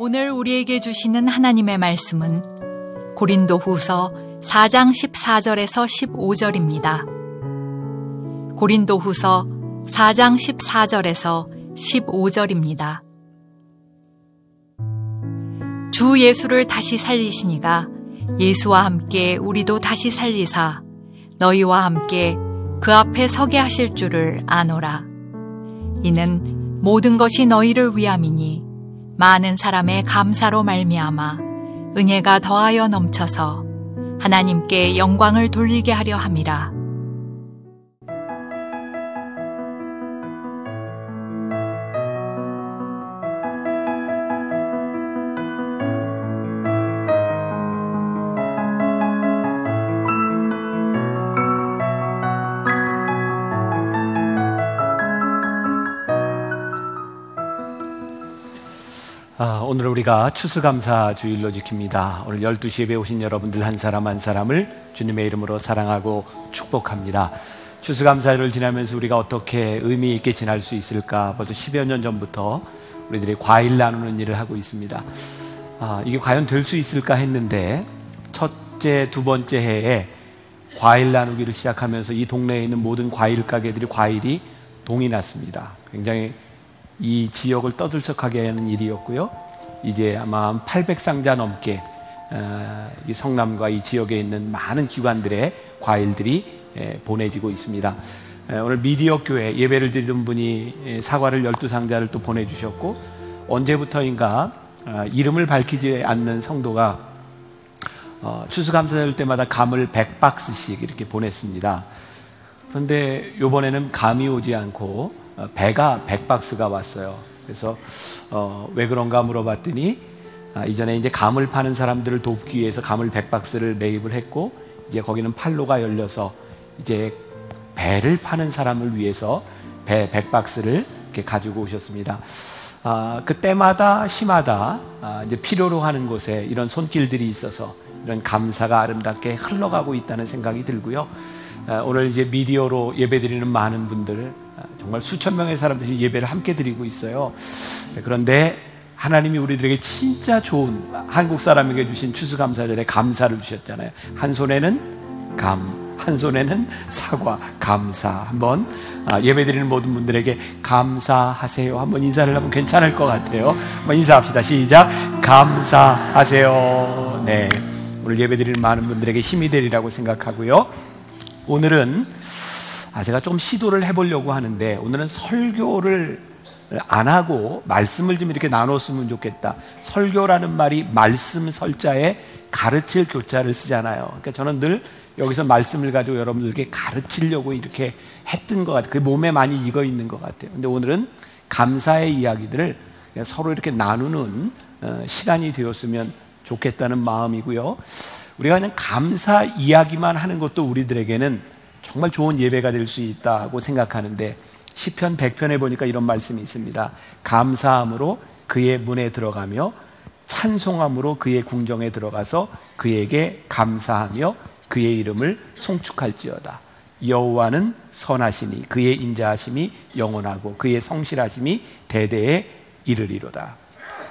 오늘 우리에게 주시는 하나님의 말씀은 고린도후서 4장 14절에서 15절입니다. 고린도후서 4장 14절에서 15절입니다. 주 예수를 다시 살리시니가 예수와 함께 우리도 다시 살리사 너희와 함께 그 앞에 서게 하실 줄을 아노라. 이는 모든 것이 너희를 위함이니 많은 사람의 감사로 말미암아 은혜가 더하여 넘쳐서 하나님께 영광을 돌리게 하려 함이라. 오늘 우리가 추수감사 주일로 지킵니다. 오늘 12시 예배 오신 여러분들 한 사람 한 사람을 주님의 이름으로 사랑하고 축복합니다. 추수감사를 지나면서 우리가 어떻게 의미 있게 지날 수 있을까? 벌써 10여 년 전부터 우리들이 과일 나누는 일을 하고 있습니다. 이게 과연 될 수 있을까 했는데 첫째, 두 번째 해에 과일 나누기를 시작하면서 이 동네에 있는 모든 과일 가게들이 과일이 동이 났습니다. 굉장히 이 지역을 떠들썩하게 하는 일이었고요. 이제 아마 800상자 넘게 이 성남과 이 지역에 있는 많은 기관들의 과일들이 보내지고 있습니다. 오늘 미디어 교회 예배를 드리던 분이 사과를 12상자를 또 보내주셨고, 언제부터인가 이름을 밝히지 않는 성도가 추수감사절 때마다 감을 100박스씩 이렇게 보냈습니다. 그런데 이번에는 감이 오지 않고 배가 100박스가 왔어요. 그래서 왜 그런가 물어봤더니 이전에 이제 감을 파는 사람들을 돕기 위해서 감을 100박스를 매입을 했고, 이제 거기는 판로가 열려서 이제 배를 파는 사람을 위해서 배 100박스를 이렇게 가지고 오셨습니다. 그때마다 시마다 이제 필요로 하는 곳에 이런 손길들이 있어서 이런 감사가 아름답게 흘러가고 있다는 생각이 들고요. 오늘 이제 미디어로 예배드리는 많은 분들, 정말 수천 명의 사람들이 예배를 함께 드리고 있어요. 그런데 하나님이 우리들에게 진짜 좋은 한국 사람에게 주신 추수감사절에 감사를 주셨잖아요. 한 손에는 감, 한 손에는 사과, 감사. 한번 예배드리는 모든 분들에게 감사하세요 한번 인사를 하면 괜찮을 것 같아요. 한번 인사합시다. 시작. 감사하세요. 네, 오늘 예배드리는 많은 분들에게 힘이 되리라고 생각하고요. 오늘은 제가 좀 시도를 해보려고 하는데, 오늘은 설교를 안 하고 말씀을 좀 이렇게 나눴으면 좋겠다. 설교라는 말이 말씀 설자에 가르칠 교자를 쓰잖아요. 그러니까 저는 늘 여기서 말씀을 가지고 여러분들께 가르치려고 이렇게 했던 것 같아요. 그게 몸에 많이 익어 있는 것 같아요. 근데 오늘은 감사의 이야기들을 서로 이렇게 나누는 시간이 되었으면 좋겠다는 마음이고요. 우리가 그냥 감사 이야기만 하는 것도 우리들에게는 정말 좋은 예배가 될 수 있다고 생각하는데, 시편 100편에 보니까 이런 말씀이 있습니다. 감사함으로 그의 문에 들어가며 찬송함으로 그의 궁정에 들어가서 그에게 감사하며 그의 이름을 송축할지어다. 여호와는 선하시니 그의 인자하심이 영원하고 그의 성실하심이 대대에 이르리로다.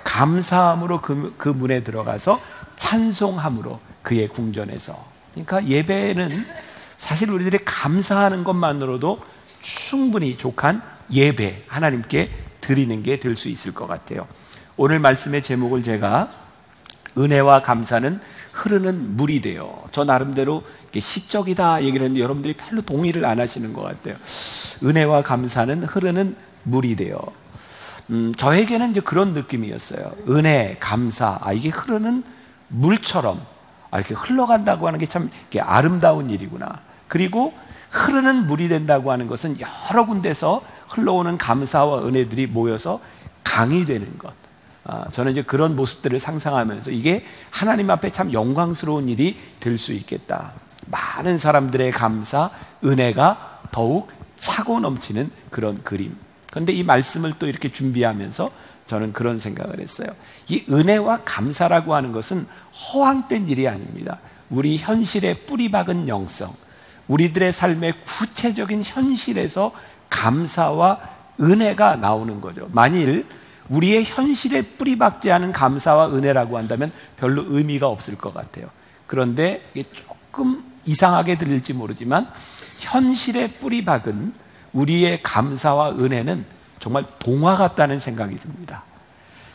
감사함으로 그 문에 들어가서 찬송함으로 그의 궁전에서. 그러니까 예배는 사실 우리들이 감사하는 것만으로도 충분히 족한 예배, 하나님께 드리는 게 될 수 있을 것 같아요. 오늘 말씀의 제목을 제가 은혜와 감사는 흐르는 물이 되어, 저 나름대로 시적이다 얘기를 했는데 여러분들이 별로 동의를 안 하시는 것 같아요. 은혜와 감사는 흐르는 물이 되어. 저에게는 이제 그런 느낌이었어요. 은혜, 감사, 이게 흐르는 물처럼 이렇게 흘러간다고 하는 게 참 아름다운 일이구나. 그리고 흐르는 물이 된다고 하는 것은 여러 군데서 흘러오는 감사와 은혜들이 모여서 강이 되는 것. 저는 이제 그런 모습들을 상상하면서 이게 하나님 앞에 참 영광스러운 일이 될 수 있겠다. 많은 사람들의 감사, 은혜가 더욱 차고 넘치는 그런 그림. 그런데 이 말씀을 또 이렇게 준비하면서 저는 그런 생각을 했어요. 이 은혜와 감사라고 하는 것은 허황된 일이 아닙니다. 우리 현실의 뿌리 박은 영성, 우리들의 삶의 구체적인 현실에서 감사와 은혜가 나오는 거죠. 만일 우리의 현실에 뿌리박지 않은 감사와 은혜라고 한다면 별로 의미가 없을 것 같아요. 그런데 이게 조금 이상하게 들릴지 모르지만 현실에 뿌리박은 우리의 감사와 은혜는 정말 동화 같다는 생각이 듭니다.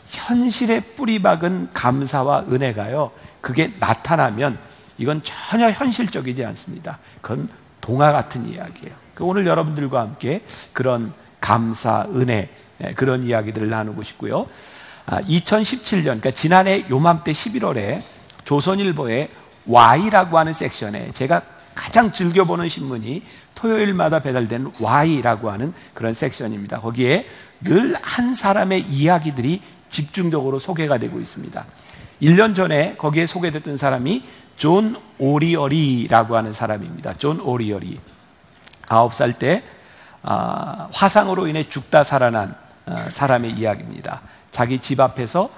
현실에 뿌리박은 감사와 은혜가요, 그게 나타나면 이건 전혀 현실적이지 않습니다. 그건 동화 같은 이야기예요. 오늘 여러분들과 함께 그런 감사, 은혜, 그런 이야기들을 나누고 싶고요. 2017년, 그러니까 지난해 요맘때 11월에 조선일보의 Y라고 하는 섹션에 제가 가장 즐겨보는 신문이 토요일마다 배달되는 Y라고 하는 그런 섹션입니다. 거기에 늘 한 사람의 이야기들이 집중적으로 소개가 되고 있습니다. 1년 전에 거기에 소개됐던 사람이 존 오리어리라고 하는 사람입니다. 존 오리어리. 9살 때 화상으로 인해 죽다 살아난 사람의 이야기입니다. 자기 집 앞에서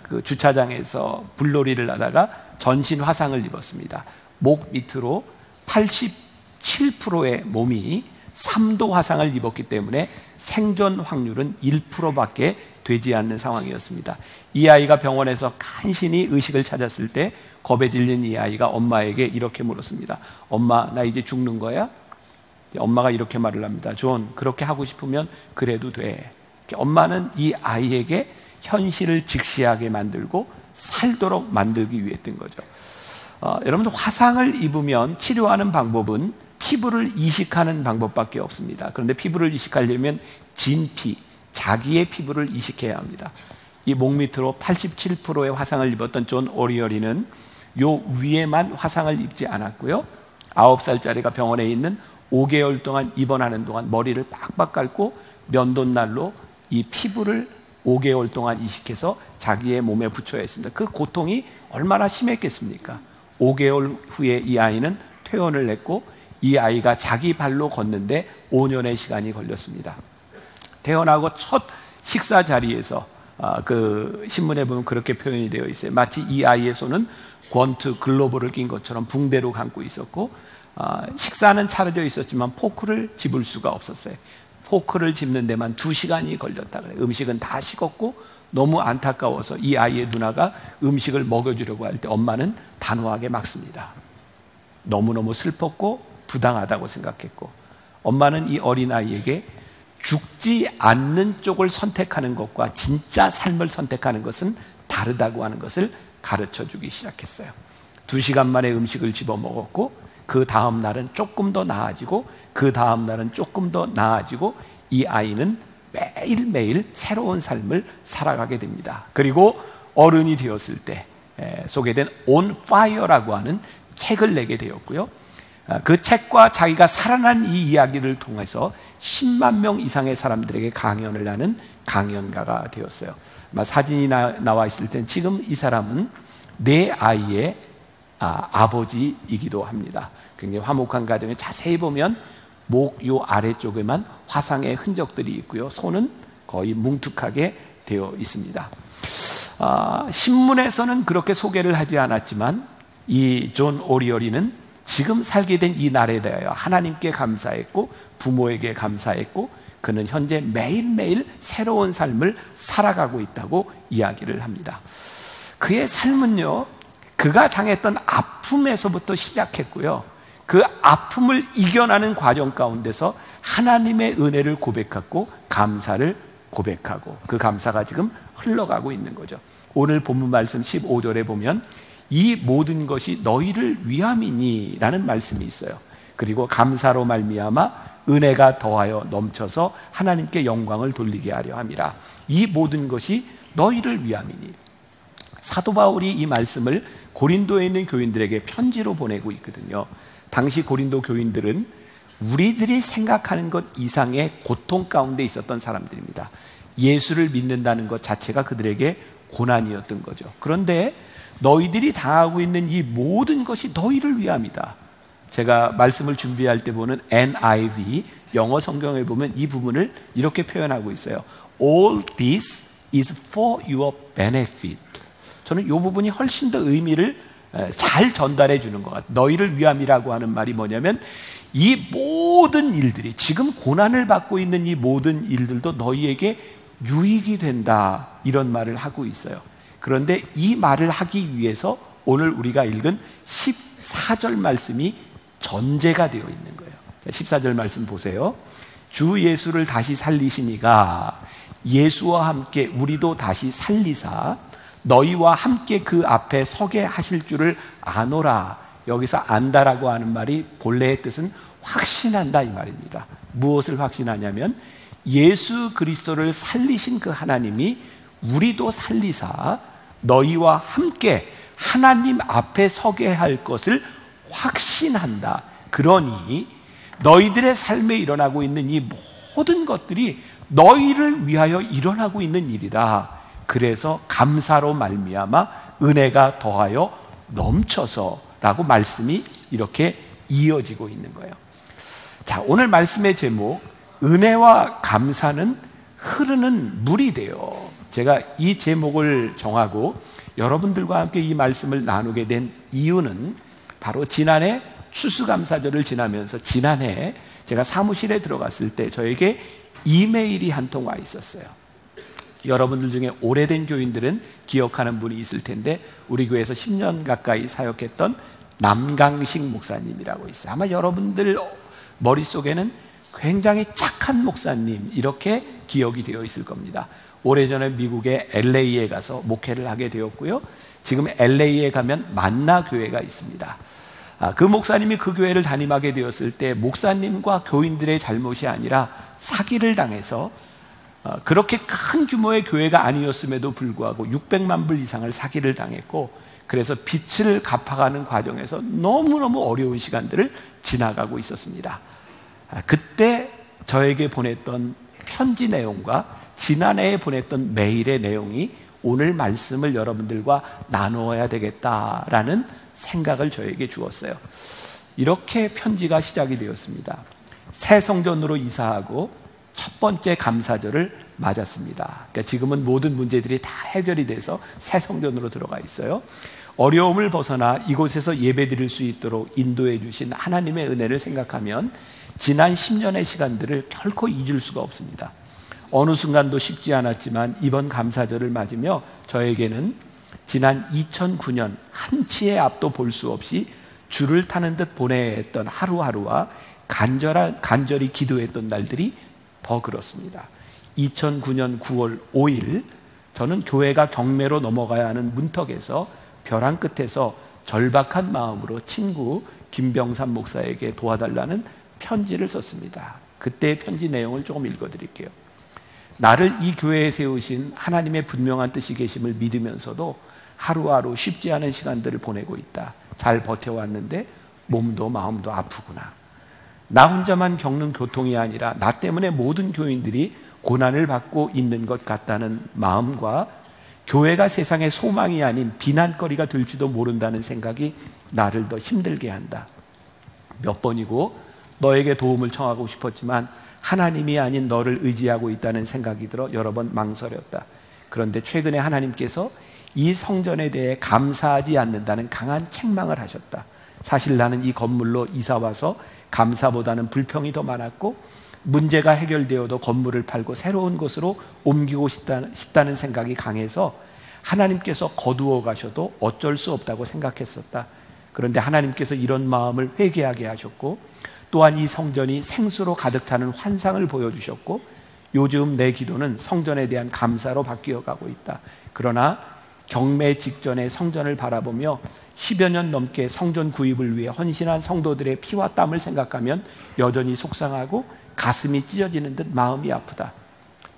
그 주차장에서 불놀이를 하다가 전신 화상을 입었습니다. 목 밑으로 87%의 몸이 3도 화상을 입었기 때문에 생존 확률은 1%밖에 되지 않는 상황이었습니다. 이 아이가 병원에서 간신히 의식을 찾았을 때 겁에 질린 이 아이가 엄마에게 이렇게 물었습니다. 엄마, 나 이제 죽는 거야? 엄마가 이렇게 말을 합니다. 존, 그렇게 하고 싶으면 그래도 돼. 엄마는 이 아이에게 현실을 직시하게 만들고 살도록 만들기 위했던 거죠. 여러분들 화상을 입으면 치료하는 방법은 피부를 이식하는 방법밖에 없습니다. 그런데 피부를 이식하려면 진피, 자기의 피부를 이식해야 합니다. 이 목 밑으로 87%의 화상을 입었던 존 오리어리는 요 위에만 화상을 입지 않았고요. 9살짜리가 병원에 있는 5개월 동안 입원하는 동안 머리를 빡빡 깎고 면도날로 이 피부를 5개월 동안 이식해서 자기의 몸에 붙여야 했습니다. 그 고통이 얼마나 심했겠습니까? 5개월 후에 이 아이는 퇴원을 했고 이 아이가 자기 발로 걷는데 5년의 시간이 걸렸습니다. 퇴원하고 첫 식사 자리에서 그 신문에 보면 그렇게 표현이 되어 있어요. 마치 이 아이의 손은 권투 글로브를 낀 것처럼 붕대로 감고 있었고 식사는 차려져 있었지만 포크를 집을 수가 없었어요. 포크를 집는 데만 2시간이 걸렸다 그래요. 음식은 다 식었고 너무 안타까워서 이 아이의 누나가 음식을 먹여주려고 할 때 엄마는 단호하게 막습니다. 너무너무 슬펐고 부당하다고 생각했고 엄마는 이 어린아이에게 죽지 않는 쪽을 선택하는 것과 진짜 삶을 선택하는 것은 다르다고 하는 것을 가르쳐주기 시작했어요. 2시간 만에 음식을 집어먹었고 그 다음 날은 조금 더 나아지고 그 다음 날은 조금 더 나아지고 이 아이는 매일매일 새로운 삶을 살아가게 됩니다. 그리고 어른이 되었을 때 소개된 On Fire라고 하는 책을 내게 되었고요. 그 책과 자기가 살아난 이 이야기를 통해서 10만 명 이상의 사람들에게 강연을 하는 강연가가 되었어요. 사진이 나와 있을 땐 지금 이 사람은 내 아이의 아버지이기도 합니다. 굉장히 화목한 가정에 자세히 보면 목 요 아래쪽에만 화상의 흔적들이 있고요. 손은 거의 뭉툭하게 되어 있습니다. 신문에서는 그렇게 소개를 하지 않았지만 이 존 오리어리는 지금 살게 된 이 날에 대하여 하나님께 감사했고 부모에게 감사했고 그는 현재 매일매일 새로운 삶을 살아가고 있다고 이야기를 합니다. 그의 삶은요, 그가 당했던 아픔에서부터 시작했고요. 그 아픔을 이겨나는 과정 가운데서 하나님의 은혜를 고백하고 감사를 고백하고 그 감사가 지금 흘러가고 있는 거죠. 오늘 본문 말씀 15절에 보면 이 모든 것이 너희를 위함이니 라는 말씀이 있어요. 그리고 감사로 말미암아 은혜가 더하여 넘쳐서 하나님께 영광을 돌리게 하려 함이라. 이 모든 것이 너희를 위함이니. 사도 바울이 이 말씀을 고린도에 있는 교인들에게 편지로 보내고 있거든요. 당시 고린도 교인들은 우리들이 생각하는 것 이상의 고통 가운데 있었던 사람들입니다. 예수를 믿는다는 것 자체가 그들에게 고난이었던 거죠. 그런데 너희들이 당하고 있는 이 모든 것이 너희를 위함이다. 제가 말씀을 준비할 때 보는 NIV 영어 성경에 보면 이 부분을 이렇게 표현하고 있어요. All this is for your benefit. 저는 이 부분이 훨씬 더 의미를 잘 전달해 주는 것 같아요. 너희를 위함이라고 하는 말이 뭐냐면 이 모든 일들이 지금 고난을 받고 있는 이 모든 일들도 너희에게 유익이 된다, 이런 말을 하고 있어요. 그런데 이 말을 하기 위해서 오늘 우리가 읽은 14절 말씀이 전제가 되어 있는 거예요. 14절 말씀 보세요. 주 예수를 다시 살리시니가 예수와 함께 우리도 다시 살리사 너희와 함께 그 앞에 서게 하실 줄을 아노라. 여기서 안다라고 하는 말이 본래의 뜻은 확신한다, 이 말입니다. 무엇을 확신하냐면 예수 그리스도를 살리신 그 하나님이 우리도 살리사 너희와 함께 하나님 앞에 서게 할 것을 확신한다. 그러니 너희들의 삶에 일어나고 있는 이 모든 것들이 너희를 위하여 일어나고 있는 일이다. 그래서 감사로 말미암아 은혜가 더하여 넘쳐서라고 말씀이 이렇게 이어지고 있는 거예요. 자, 오늘 말씀의 제목, 은혜와 감사는 흐르는 물이 되어. 제가 이 제목을 정하고 여러분들과 함께 이 말씀을 나누게 된 이유는 바로 지난해 추수감사절을 지나면서 지난해 제가 사무실에 들어갔을 때 저에게 이메일이 한 통 와 있었어요. 여러분들 중에 오래된 교인들은 기억하는 분이 있을 텐데 우리 교회에서 10년 가까이 사역했던 남강식 목사님이라고 있어요. 아마 여러분들 머릿속에는 굉장히 착한 목사님, 이렇게 기억이 되어 있을 겁니다. 오래전에 미국의 LA에 가서 목회를 하게 되었고요. 지금 LA에 가면 만나 교회가 있습니다. 그 목사님이 그 교회를 담임하게 되었을 때 목사님과 교인들의 잘못이 아니라 사기를 당해서 그렇게 큰 규모의 교회가 아니었음에도 불구하고 600만 불 이상을 사기를 당했고, 그래서 빚을 갚아가는 과정에서 너무너무 어려운 시간들을 지나가고 있었습니다. 그때 저에게 보냈던 편지 내용과 지난해에 보냈던 메일의 내용이 오늘 말씀을 여러분들과 나누어야 되겠다라는 생각을 저에게 주었어요. 이렇게 편지가 시작이 되었습니다. 새 성전으로 이사하고 첫 번째 감사절을 맞았습니다. 그러니까 지금은 모든 문제들이 다 해결이 돼서 새 성전으로 들어가 있어요. 어려움을 벗어나 이곳에서 예배드릴 수 있도록 인도해 주신 하나님의 은혜를 생각하면 지난 10년의 시간들을 결코 잊을 수가 없습니다. 어느 순간도 쉽지 않았지만 이번 감사절을 맞으며 저에게는 지난 2009년 한치의 앞도 볼 수 없이 줄을 타는 듯 보내했던 하루하루와 간절히 기도했던 날들이 더 그렇습니다. 2009년 9월 5일 저는 교회가 경매로 넘어가야 하는 문턱에서 벼랑 끝에서 절박한 마음으로 친구 김병삼 목사에게 도와달라는 편지를 썼습니다. 그때의 편지 내용을 조금 읽어드릴게요. 나를 이 교회에 세우신 하나님의 분명한 뜻이 계심을 믿으면서도 하루하루 쉽지 않은 시간들을 보내고 있다. 잘 버텨왔는데 몸도 마음도 아프구나. 나 혼자만 겪는 고통이 아니라 나 때문에 모든 교인들이 고난을 받고 있는 것 같다는 마음과 교회가 세상의 소망이 아닌 비난거리가 될지도 모른다는 생각이 나를 더 힘들게 한다. 몇 번이고 너에게 도움을 청하고 싶었지만 하나님이 아닌 너를 의지하고 있다는 생각이 들어 여러 번 망설였다. 그런데 최근에 하나님께서 이 성전에 대해 감사하지 않는다는 강한 책망을 하셨다. 사실 나는 이 건물로 이사와서 감사보다는 불평이 더 많았고 문제가 해결되어도 건물을 팔고 새로운 곳으로 옮기고 싶다는 생각이 강해서 하나님께서 거두어 가셔도 어쩔 수 없다고 생각했었다. 그런데 하나님께서 이런 마음을 회개하게 하셨고 또한 이 성전이 생수로 가득 차는 환상을 보여주셨고 요즘 내 기도는 성전에 대한 감사로 바뀌어가고 있다. 그러나 경매 직전에 성전을 바라보며 10여 년 넘게 성전 구입을 위해 헌신한 성도들의 피와 땀을 생각하면 여전히 속상하고 가슴이 찢어지는 듯 마음이 아프다.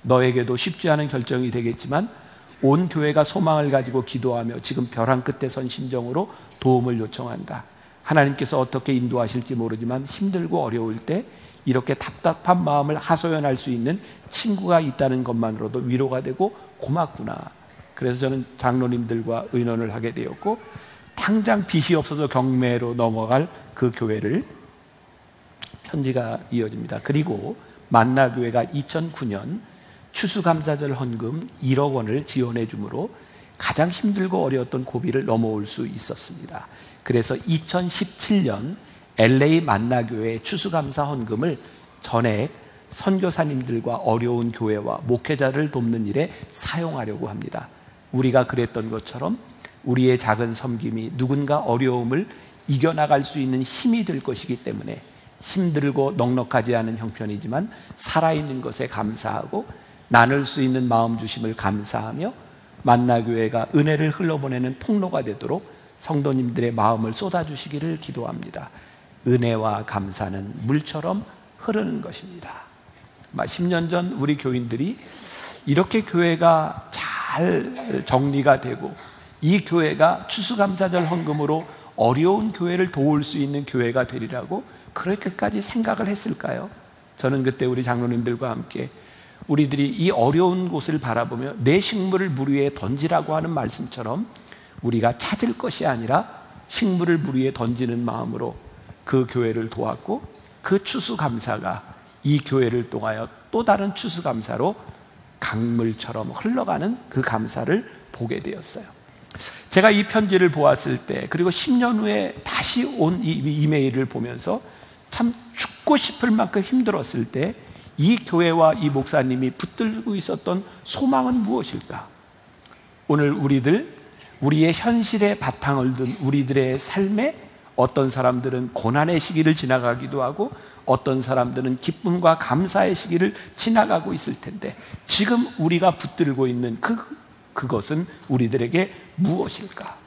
너에게도 쉽지 않은 결정이 되겠지만 온 교회가 소망을 가지고 기도하며 지금 벼랑 끝에 선 심정으로 도움을 요청한다. 하나님께서 어떻게 인도하실지 모르지만 힘들고 어려울 때 이렇게 답답한 마음을 하소연할 수 있는 친구가 있다는 것만으로도 위로가 되고 고맙구나. 그래서 저는 장로님들과 의논을 하게 되었고 당장 빚이 없어서 경매로 넘어갈 그 교회를 편지가 이어집니다. 그리고 만나교회가 2009년 추수감사절 헌금 1억 원을 지원해 주므로 가장 힘들고 어려웠던 고비를 넘어올 수 있었습니다. 그래서 2017년 LA 만나교회 추수감사 헌금을 전액 선교사님들과 어려운 교회와 목회자를 돕는 일에 사용하려고 합니다. 우리가 그랬던 것처럼 우리의 작은 섬김이 누군가 어려움을 이겨나갈 수 있는 힘이 될 것이기 때문에 힘들고 넉넉하지 않은 형편이지만 살아있는 것에 감사하고 나눌 수 있는 마음 주심을 감사하며 만나교회가 은혜를 흘러보내는 통로가 되도록 성도님들의 마음을 쏟아주시기를 기도합니다. 은혜와 감사는 물처럼 흐르는 것입니다. 10년 전 우리 교인들이 이렇게 교회가 잘 정리가 되고 이 교회가 추수감사절 헌금으로 어려운 교회를 도울 수 있는 교회가 되리라고 그렇게까지 생각을 했을까요? 저는 그때 우리 장로님들과 함께 우리들이 이 어려운 곳을 바라보며 내 식물을 물 위에 던지라고 하는 말씀처럼 우리가 찾을 것이 아니라 식물을 물 위에 던지는 마음으로 그 교회를 도왔고 그 추수감사가 이 교회를 통하여 또 다른 추수감사로 강물처럼 흘러가는 그 감사를 보게 되었어요. 제가 이 편지를 보았을 때 그리고 10년 후에 다시 온 이 이메일을 보면서 참 죽고 싶을 만큼 힘들었을 때 이 교회와 이 목사님이 붙들고 있었던 소망은 무엇일까? 오늘 우리의 현실에 바탕을 둔 우리들의 삶에 어떤 사람들은 고난의 시기를 지나가기도 하고 어떤 사람들은 기쁨과 감사의 시기를 지나가고 있을 텐데 지금 우리가 붙들고 있는 그것은 우리들에게 무엇일까?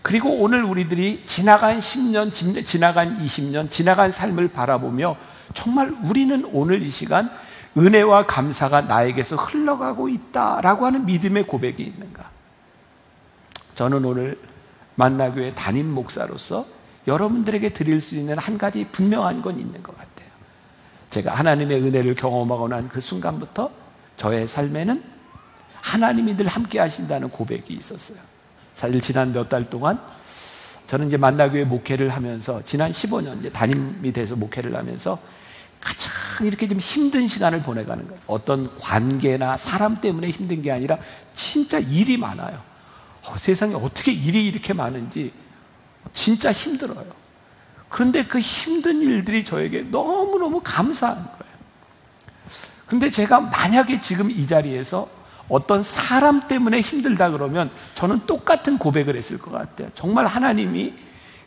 그리고 오늘 우리들이 지나간 10년, 지나간 20년, 지나간 삶을 바라보며 정말 우리는 오늘 이 시간 은혜와 감사가 나에게서 흘러가고 있다라고 하는 믿음의 고백이 있는가? 저는 오늘 만나교회 담임 목사로서 여러분들에게 드릴 수 있는 한 가지 분명한 건 있는 것 같아요. 제가 하나님의 은혜를 경험하고 난 그 순간부터 저의 삶에는 하나님이 늘 함께 하신다는 고백이 있었어요. 사실 지난 몇 달 동안 저는 이제 만나교회 목회를 하면서 지난 15년 이제 담임이 돼서 목회를 하면서 가장 이렇게 좀 힘든 시간을 보내가는 거예요. 어떤 관계나 사람 때문에 힘든 게 아니라 진짜 일이 많아요. 세상에 어떻게 일이 이렇게 많은지 진짜 힘들어요. 그런데 그 힘든 일들이 저에게 너무너무 감사한 거예요. 그런데 제가 만약에 지금 이 자리에서 어떤 사람 때문에 힘들다 그러면 저는 똑같은 고백을 했을 것 같아요. 정말 하나님이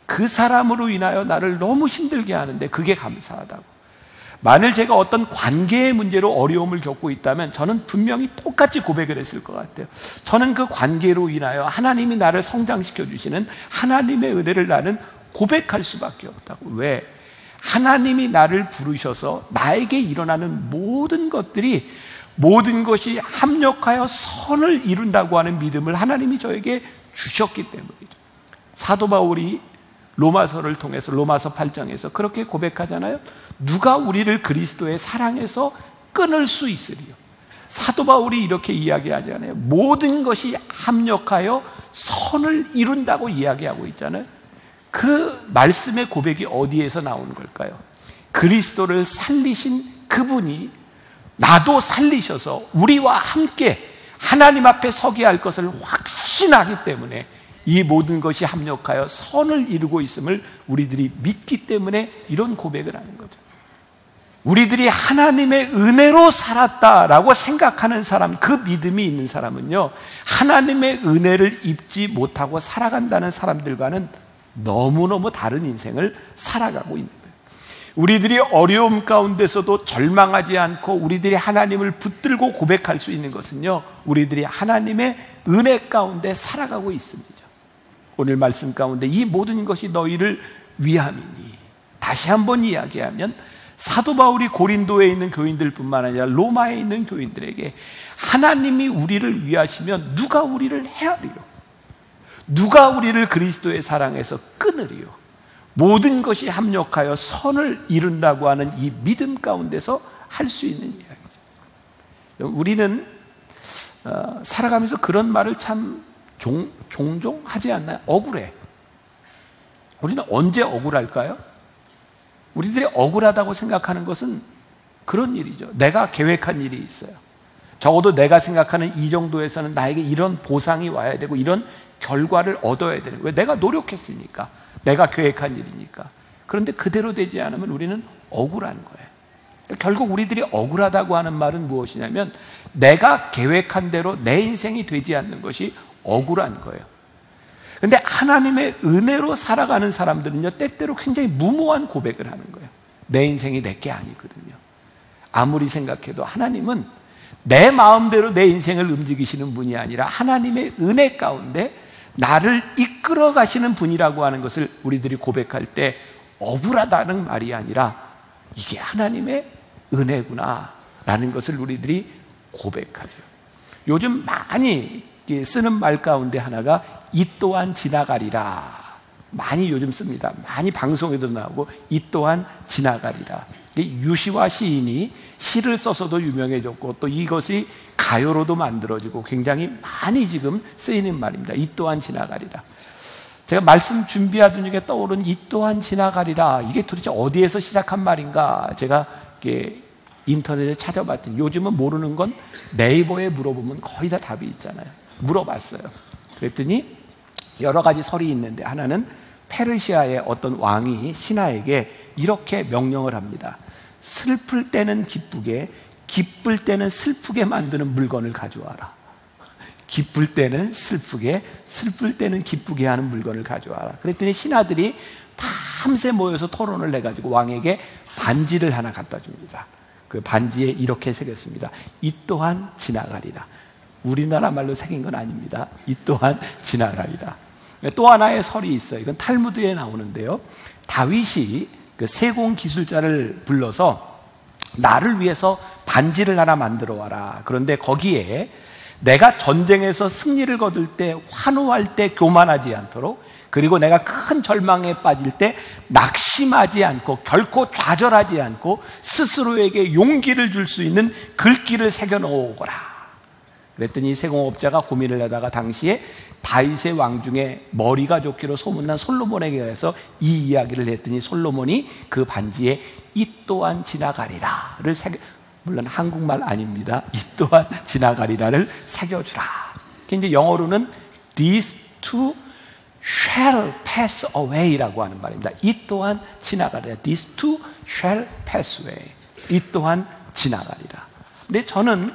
그 사람으로 인하여 나를 너무 힘들게 하는데 그게 감사하다고. 만일 제가 어떤 관계의 문제로 어려움을 겪고 있다면 저는 분명히 똑같이 고백을 했을 것 같아요. 저는 그 관계로 인하여 하나님이 나를 성장시켜 주시는 하나님의 은혜를 나는 고백할 수밖에 없다고. 왜? 하나님이 나를 부르셔서 나에게 일어나는 모든 것이 합력하여 선을 이룬다고 하는 믿음을 하나님이 저에게 주셨기 때문이죠. 사도 바울이 로마서를 통해서 로마서 8장에서 그렇게 고백하잖아요. 누가 우리를 그리스도의 사랑에서 끊을 수 있으리요? 사도 바울이 이렇게 이야기하잖아요. 모든 것이 합력하여 선을 이룬다고 이야기하고 있잖아요. 그 말씀의 고백이 어디에서 나오는 걸까요? 그리스도를 살리신 그분이 나도 살리셔서 우리와 함께 하나님 앞에 서게 할 것을 확신하기 때문에 이 모든 것이 합력하여 선을 이루고 있음을 우리들이 믿기 때문에 이런 고백을 하는 거죠. 우리들이 하나님의 은혜로 살았다라고 생각하는 사람, 그 믿음이 있는 사람은요, 하나님의 은혜를 입지 못하고 살아간다는 사람들과는 너무너무 다른 인생을 살아가고 있는 거예요. 우리들이 어려움 가운데서도 절망하지 않고 우리들이 하나님을 붙들고 고백할 수 있는 것은요, 우리들이 하나님의 은혜 가운데 살아가고 있습니다. 오늘 말씀 가운데 이 모든 것이 너희를 위함이니, 다시 한번 이야기하면 사도 바울이 고린도에 있는 교인들뿐만 아니라 로마에 있는 교인들에게 하나님이 우리를 위하시면 누가 우리를 헤아리요? 누가 우리를 그리스도의 사랑에서 끊으리요? 모든 것이 합력하여 선을 이룬다고 하는 이 믿음 가운데서 할 수 있는 이야기죠. 우리는 살아가면서 그런 말을 참 종종 하지 않나요? 억울해. 우리는 언제 억울할까요? 우리들이 억울하다고 생각하는 것은 그런 일이죠. 내가 계획한 일이 있어요. 적어도 내가 생각하는 이 정도에서는 나에게 이런 보상이 와야 되고 이런 결과를 얻어야 되는 거예요. 왜? 내가 노력했으니까. 내가 계획한 일이니까. 그런데 그대로 되지 않으면 우리는 억울한 거예요. 결국 우리들이 억울하다고 하는 말은 무엇이냐면 내가 계획한 대로 내 인생이 되지 않는 것이 억울한 거예요. 근데 하나님의 은혜로 살아가는 사람들은요, 때때로 굉장히 무모한 고백을 하는 거예요. 내 인생이 내게 아니거든요. 아무리 생각해도 하나님은 내 마음대로 내 인생을 움직이시는 분이 아니라 하나님의 은혜 가운데 나를 이끌어 가시는 분이라고 하는 것을 우리들이 고백할 때 억울하다는 말이 아니라 이게 하나님의 은혜구나 라는 것을 우리들이 고백하죠. 요즘 많이 쓰는 말 가운데 하나가 이 또한 지나가리라. 많이 요즘 씁니다. 많이 방송에도 나오고 이 또한 지나가리라. 유시화 시인이 시를 써서도 유명해졌고 또 이것이 가요로도 만들어지고 굉장히 많이 지금 쓰이는 말입니다. 이 또한 지나가리라. 제가 말씀 준비하던 중에 떠오른 이 또한 지나가리라, 이게 도대체 어디에서 시작한 말인가 제가 이렇게 인터넷에 찾아봤더니 요즘은 모르는 건 네이버에 물어보면 거의 다 답이 있잖아요. 물어봤어요. 그랬더니 여러 가지 설이 있는데 하나는 페르시아의 어떤 왕이 신하에게 이렇게 명령을 합니다. 슬플 때는 기쁘게, 기쁠 때는 슬프게 만드는 물건을 가져와라. 기쁠 때는 슬프게, 슬플 때는 기쁘게 하는 물건을 가져와라. 그랬더니 신하들이 밤새 모여서 토론을 해가지고 왕에게 반지를 하나 갖다 줍니다. 그 반지에 이렇게 새겼습니다. 이 또한 지나가리라. 우리나라 말로 새긴 건 아닙니다. 이 또한 지나가리라. 또 하나의 설이 있어요. 이건 탈무드에 나오는데요. 다윗이 그 세공 기술자를 불러서 나를 위해서 반지를 하나 만들어 와라. 그런데 거기에 내가 전쟁에서 승리를 거둘 때 환호할 때 교만하지 않도록, 그리고 내가 큰 절망에 빠질 때 낙심하지 않고 결코 좌절하지 않고 스스로에게 용기를 줄 수 있는 글귀를 새겨 놓으거라. 그랬더니 세공업자가 고민을 하다가 당시에 다윗의 왕 중에 머리가 좋기로 소문난 솔로몬에게 가서 이 이야기를 했더니 솔로몬이 그 반지에 이 또한 지나가리라를 새겨, 물론 한국말 아닙니다. 이 또한 지나가리라를 새겨주라. 이제 영어로는 These too shall pass away라고 하는 말입니다. 이 또한 지나가리라. These too shall pass away. 이 또한 지나가리라. 근데 저는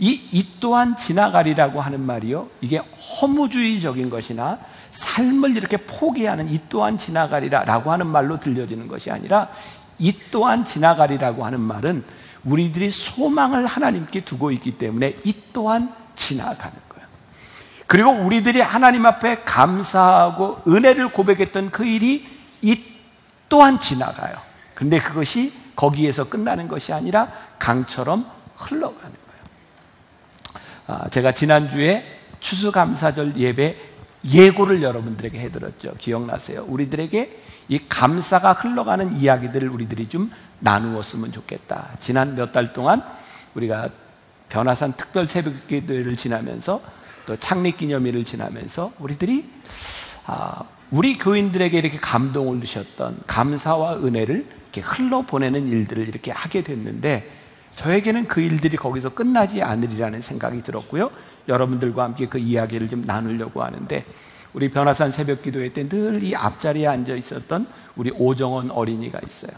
이 또한 지나가리라고 하는 말이요, 이게 허무주의적인 것이나 삶을 이렇게 포기하는 이 또한 지나가리라라고 하는 말로 들려지는 것이 아니라 이 또한 지나가리라고 하는 말은 우리들이 소망을 하나님께 두고 있기 때문에 이 또한 지나가는 거예요. 그리고 우리들이 하나님 앞에 감사하고 은혜를 고백했던 그 일이 이 또한 지나가요. 그런데 그것이 거기에서 끝나는 것이 아니라 강처럼 흘러가는 거예요. 제가 지난주에 추수감사절 예배 예고를 여러분들에게 해드렸죠. 기억나세요? 우리들에게 이 감사가 흘러가는 이야기들을 우리들이 좀 나누었으면 좋겠다. 지난 몇 달 동안 우리가 변화산 특별 새벽기도회를 지나면서 또 창립기념일을 지나면서 우리들이 우리 교인들에게 이렇게 감동을 주셨던 감사와 은혜를 이렇게 흘러보내는 일들을 이렇게 하게 됐는데, 저에게는 그 일들이 거기서 끝나지 않으리라는 생각이 들었고요. 여러분들과 함께 그 이야기를 좀 나누려고 하는데, 우리 변화산 새벽기도회 때 늘 이 앞자리에 앉아 있었던 우리 오정원 어린이가 있어요.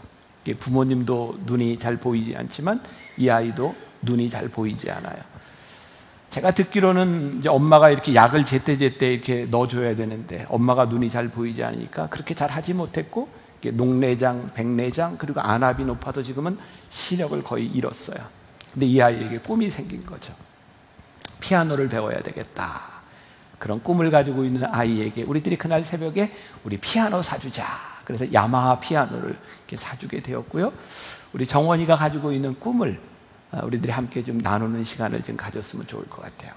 부모님도 눈이 잘 보이지 않지만 이 아이도 눈이 잘 보이지 않아요. 제가 듣기로는 이제 엄마가 이렇게 약을 제때제때 이렇게 넣어줘야 되는데 엄마가 눈이 잘 보이지 않으니까 그렇게 잘 하지 못했고, 녹내장, 백내장, 그리고 안압이 높아서 지금은 시력을 거의 잃었어요. 근데 이 아이에게 꿈이 생긴 거죠. 피아노를 배워야 되겠다. 그런 꿈을 가지고 있는 아이에게 우리들이 그날 새벽에 우리 피아노 사주자. 그래서 야마하 피아노를 이렇게 사주게 되었고요. 우리 정원이가 가지고 있는 꿈을 우리들이 함께 좀 나누는 시간을 좀 가졌으면 좋을 것 같아요.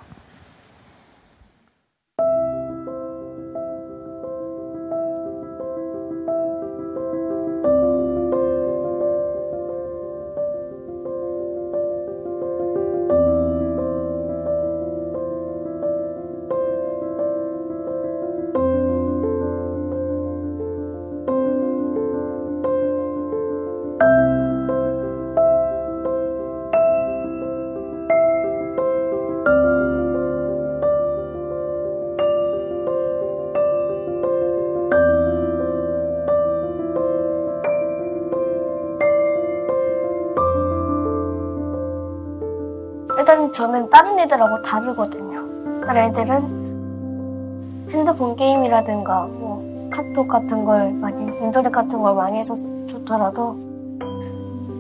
좀 저는 다른 애들하고 다르거든요. 다른 애들은 핸드폰 게임이라든가 뭐 카톡 같은 걸 많이, 인터넷 같은 걸 많이 해서 좋더라도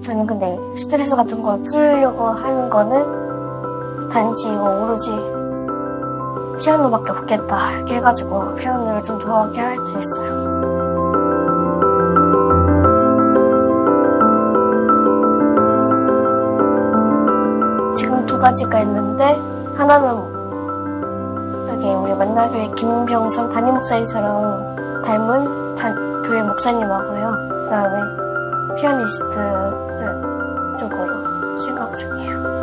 저는 근데 스트레스 같은 걸 풀려고 하는 거는 단지 이거 오로지 피아노밖에 없겠다 이렇게 해가지고 피아노를 좀 좋아하게 하게 됐어요. 지금 두 가지가 있는데 하나는 여기 우리 만나교회 김병선 담임 목사님처럼 닮은 교회 목사님하고요. 그 다음에 피아니스트 쪽으로 생각 중이에요.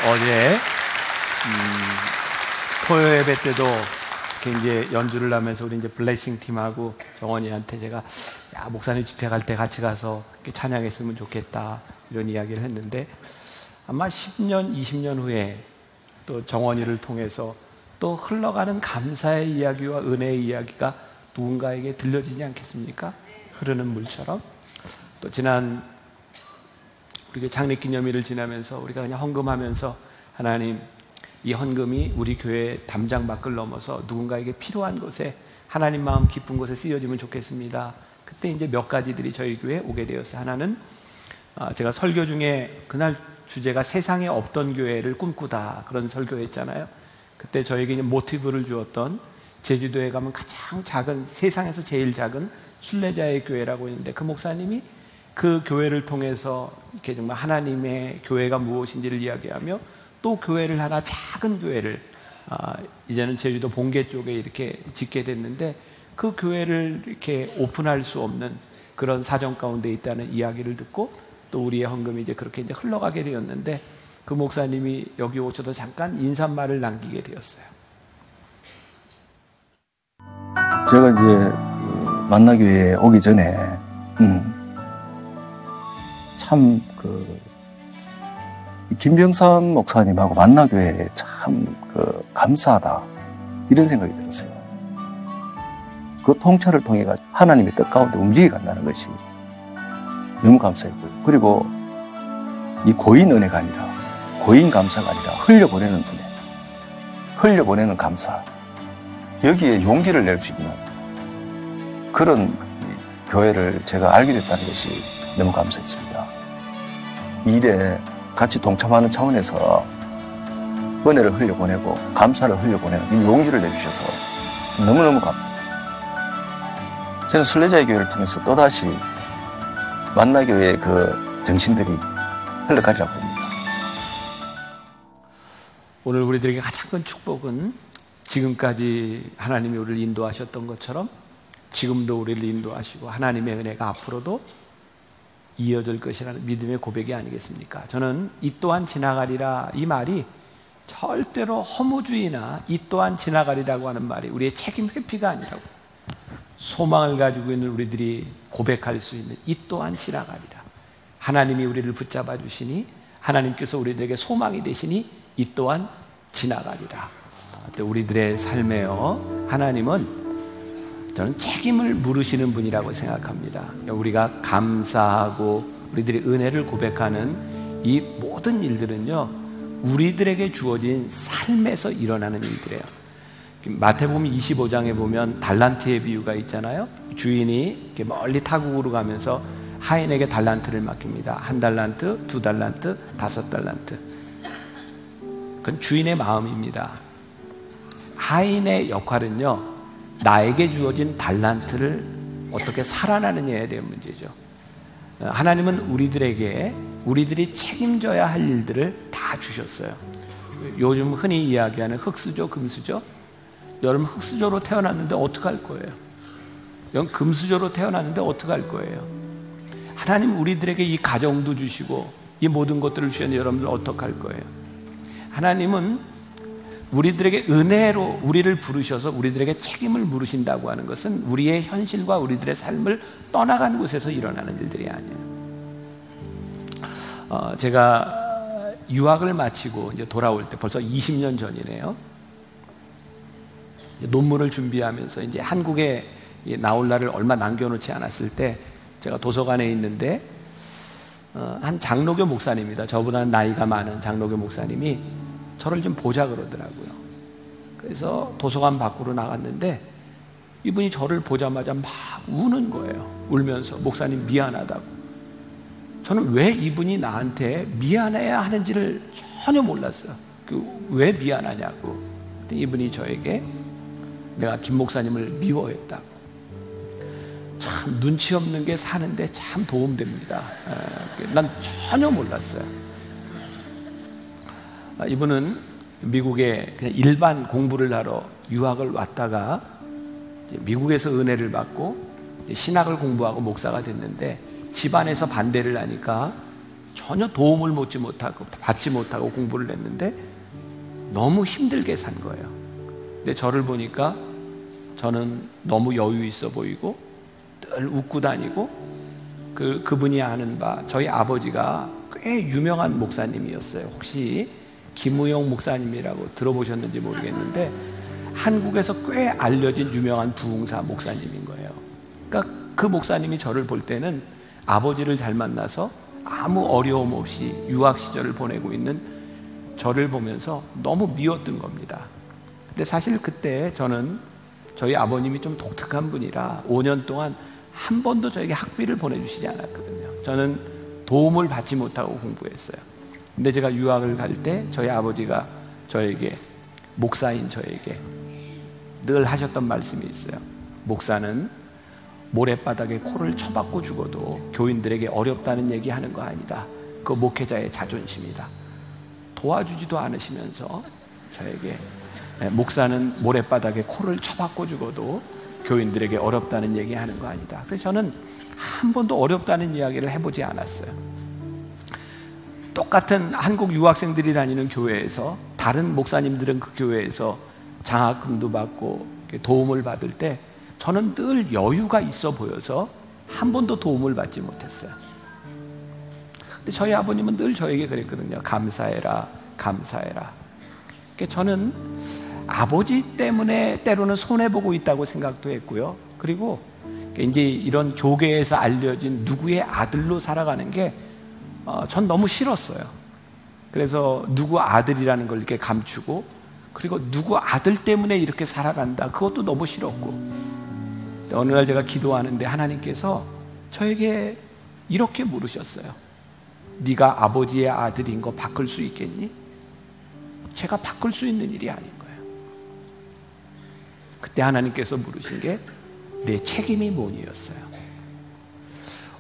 어제 토요 예배 때도 이렇게 이제 연주를 하면서 우리 이제 블레싱 팀하고 정원이한테 제가 목사님 집회 갈 때 같이 가서 이렇게 찬양했으면 좋겠다 이런 이야기를 했는데 아마 10년, 20년 후에 또 정원이를 통해서 또 흘러가는 감사의 이야기와 은혜의 이야기가 누군가에게 들려지지 않겠습니까? 흐르는 물처럼. 또 지난 우리 장례기념일을 지나면서 우리가 그냥 헌금하면서 하나님, 이 헌금이 우리 교회 담장 밖을 넘어서 누군가에게 필요한 곳에 하나님 마음 깊은 곳에 쓰여지면 좋겠습니다. 그때 이제 몇 가지들이 저희 교회에 오게 되었어요. 하나는 제가 설교 중에 그날 주제가 세상에 없던 교회를 꿈꾸다 그런 설교했잖아요. 그때 저에게 모티브를 주었던 제주도에 가면 가장 작은, 세상에서 제일 작은 순례자의 교회라고 있는데 그 목사님이 그 교회를 통해서 이렇게 정말 하나님의 교회가 무엇인지를 이야기하며 또 교회를 하나, 작은 교회를 이제는 제주도 본계 쪽에 이렇게 짓게 됐는데 그 교회를 이렇게 오픈할 수 없는 그런 사정 가운데 있다는 이야기를 듣고 또 우리의 헌금이 이제 그렇게 이제 흘러가게 되었는데 그 목사님이 여기 오셔서 잠깐 인사말을 남기게 되었어요. 제가 이제 만나교회에 오기 전에 참 김병삼 목사님하고 만나교회에 참 감사하다 이런 생각이 들었어요. 그 통찰을 통해 하나님의 뜻 가운데 움직여 간다는 것이 너무 감사했고요. 그리고 이 고인 은혜가 아니라 고인 감사가 아니라 흘려보내는 은혜, 흘려보내는 감사, 여기에 용기를 낼 수 있는 그런 교회를 제가 알게 됐다는 것이 너무 감사했습니다. 이 일에 같이 동참하는 차원에서 은혜를 흘려보내고 감사를 흘려보내는 이 용기를 내주셔서 너무너무 감사합니다. 저는 순례자의 교회를 통해서 또다시 만나교회의 그 정신들이 흘러가리라고 봅니다. 오늘 우리들에게 가장 큰 축복은 지금까지 하나님이 우리를 인도하셨던 것처럼 지금도 우리를 인도하시고 하나님의 은혜가 앞으로도 이어질 것이라는 믿음의 고백이 아니겠습니까? 저는 이 또한 지나가리라 이 말이 절대로 허무주의나 이 또한 지나가리라고 하는 말이 우리의 책임 회피가 아니라고, 소망을 가지고 있는 우리들이 고백할 수 있는 이 또한 지나가리라. 하나님이 우리를 붙잡아 주시니 하나님께서 우리들에게 소망이 되시니 이 또한 지나가리라. 우리들의 삶에요, 하나님은 저는 책임을 물으시는 분이라고 생각합니다. 우리가 감사하고 우리들의 은혜를 고백하는 이 모든 일들은요, 우리들에게 주어진 삶에서 일어나는 일들이에요. 마태복음 25장에 보면 달란트의 비유가 있잖아요. 주인이 이렇게 멀리 타국으로 가면서 하인에게 달란트를 맡깁니다. 1달란트, 2달란트, 5달란트. 그건 주인의 마음입니다. 하인의 역할은요, 나에게 주어진 달란트를 어떻게 살아나느냐에 대한 문제죠. 하나님은 우리들에게 우리들이 책임져야 할 일들을 다 주셨어요. 요즘 흔히 이야기하는 흙수저, 금수저. 여러분 흙수저로 태어났는데 어떡할 거예요? 여러분 금수저로 태어났는데 어떡할 거예요? 하나님 우리들에게 이 가정도 주시고 이 모든 것들을 주셨는데 여러분들 어떡할 거예요? 하나님은 우리들에게 은혜로 우리를 부르셔서 우리들에게 책임을 물으신다고 하는 것은 우리의 현실과 우리들의 삶을 떠나간 곳에서 일어나는 일들이 아니에요. 제가 유학을 마치고 이제 돌아올 때 벌써 20년 전이네요. 논문을 준비하면서 이제 한국에 나올 날을 얼마 남겨놓지 않았을 때 제가 도서관에 있는데 한 장로교 목사님입니다. 저보다 나이가 많은 장로교 목사님이 저를 좀 보자 그러더라고요. 그래서 도서관 밖으로 나갔는데 이분이 저를 보자마자 막 우는 거예요. 울면서 목사님 미안하다고. 저는 왜 이분이 나한테 미안해야 하는지를 전혀 몰랐어요. 왜 미안하냐고. 이분이 저에게 내가 김 목사님을 미워했다고. 참 눈치 없는 게 사는데 참 도움됩니다. 난 전혀 몰랐어요. 이분은 미국에 그냥 일반 공부를 하러 유학을 왔다가 미국에서 은혜를 받고 신학을 공부하고 목사가 됐는데 집안에서 반대를 하니까 전혀 도움을 받지 못하고 공부를 했는데 너무 힘들게 산 거예요. 근데 저를 보니까 저는 너무 여유 있어 보이고 늘 웃고 다니고, 그분이 아는 바 저희 아버지가 꽤 유명한 목사님이었어요. 혹시 김우영 목사님이라고 들어보셨는지 모르겠는데 한국에서 꽤 알려진 유명한 부흥사 목사님인 거예요. 그러니까 그 목사님이 저를 볼 때는 아버지를 잘 만나서 아무 어려움 없이 유학 시절을 보내고 있는 저를 보면서 너무 미웠던 겁니다. 근데 사실 그때 저는 저희 아버님이 좀 독특한 분이라 5년 동안 한 번도 저에게 학비를 보내주시지 않았거든요. 저는 도움을 받지 못하고 공부했어요. 근데 제가 유학을 갈 때 저희 아버지가 저에게, 목사인 저에게 늘 하셨던 말씀이 있어요. 목사는 모래바닥에 코를 쳐박고 죽어도 교인들에게 어렵다는 얘기 하는 거 아니다. 그 목회자의 자존심이다. 도와주지도 않으시면서 저에게, 목사는 모래바닥에 코를 쳐박고 죽어도 교인들에게 어렵다는 얘기 하는 거 아니다. 그래서 저는 한 번도 어렵다는 이야기를 해보지 않았어요. 똑같은 한국 유학생들이 다니는 교회에서 다른 목사님들은 그 교회에서 장학금도 받고 도움을 받을 때 저는 늘 여유가 있어 보여서 한 번도 도움을 받지 못했어요. 근데 저희 아버님은 늘 저에게 그랬거든요. 감사해라, 감사해라. 그러니까 저는 아버지 때문에 때로는 손해보고 있다고 생각도 했고요. 그리고 이제 이런 교계에서 알려진 누구의 아들로 살아가는 게 전 너무 싫었어요. 그래서 누구 아들이라는 걸 이렇게 감추고, 그리고 누구 아들 때문에 이렇게 살아간다, 그것도 너무 싫었고, 어느 날 제가 기도하는데 하나님께서 저에게 이렇게 물으셨어요. 네가 아버지의 아들인 거 바꿀 수 있겠니? 제가 바꿀 수 있는 일이 아닌 거예요. 그때 하나님께서 물으신 게 내 책임이 뭐니였어요.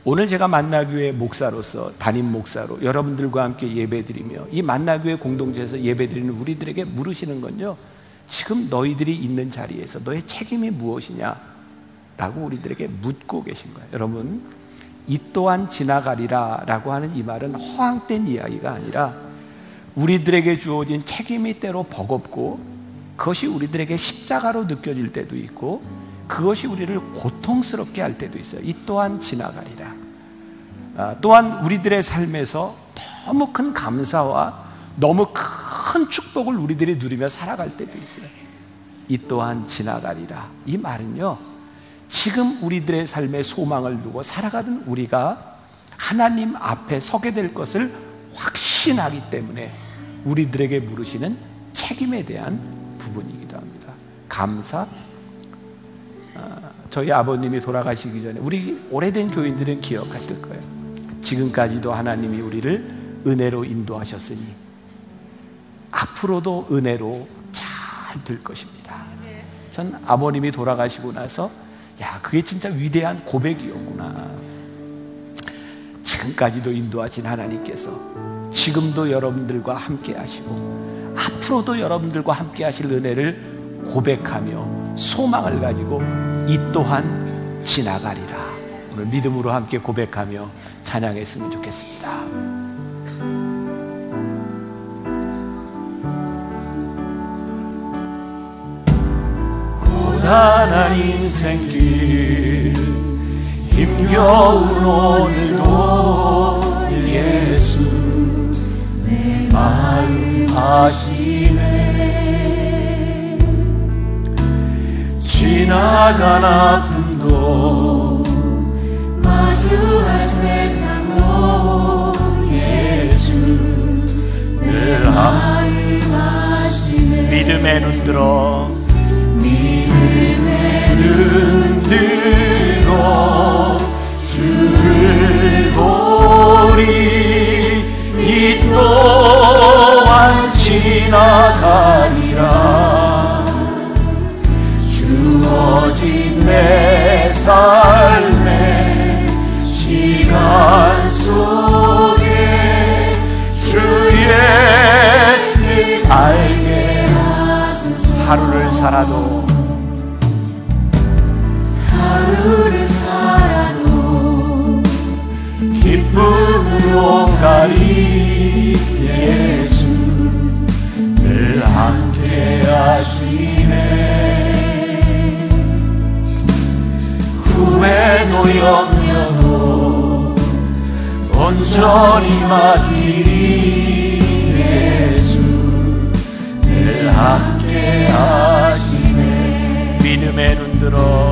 오늘 제가 만나교회 목사로서, 담임 목사로 여러분들과 함께 예배드리며 이 만나교회 공동체에서 예배드리는 우리들에게 물으시는 건요, 지금 너희들이 있는 자리에서 너의 책임이 무엇이냐 라고 우리들에게 묻고 계신 거예요. 여러분, 이 또한 지나가리라 라고 하는 이 말은 허황된 이야기가 아니라 우리들에게 주어진 책임이 때로 버겁고 그것이 우리들에게 십자가로 느껴질 때도 있고 그것이 우리를 고통스럽게 할 때도 있어요. 이 또한 지나가리라. 또한 우리들의 삶에서 너무 큰 감사와 너무 큰 축복을 우리들이 누리며 살아갈 때도 있어요. 이 또한 지나가리라. 이 말은요, 지금 우리들의 삶의 소망을 두고 살아가던 우리가 하나님 앞에 서게 될 것을 확신하기 때문에 우리들에게 물으시는 책임에 대한 부분이기도 합니다. 감사. 저희 아버님이 돌아가시기 전에 우리 오래된 교인들은 기억하실 거예요. 지금까지도 하나님이 우리를 은혜로 인도하셨으니 앞으로도 은혜로 잘 될 것입니다. 전 아버님이 돌아가시고 나서 야, 그게 진짜 위대한 고백이었구나. 지금까지도 인도하신 하나님께서 지금도 여러분들과 함께 하시고 앞으로도 여러분들과 함께 하실 은혜를 고백하며 소망을 가지고 이 또한 지나가리라. 오늘 믿음으로 함께 고백하며 찬양했으면 좋겠습니다. 고단한 인생길 힘겨운 오늘도 예수 내 마음 아시네. 지나간 아픔도 마주할 세상도 예수 늘 마음 아시네. 믿음의 눈 들어 믿음의 눈 들어 주를 보리. 이 또한 지나가리라. 주어진 내 삶의 시간 속에 주의 뜻 알게 하소서. 하루를 살아도 기쁨으로 가리 염려도 온전히 맡기리 예수 늘 함께 하시네. 믿음의 눈 들어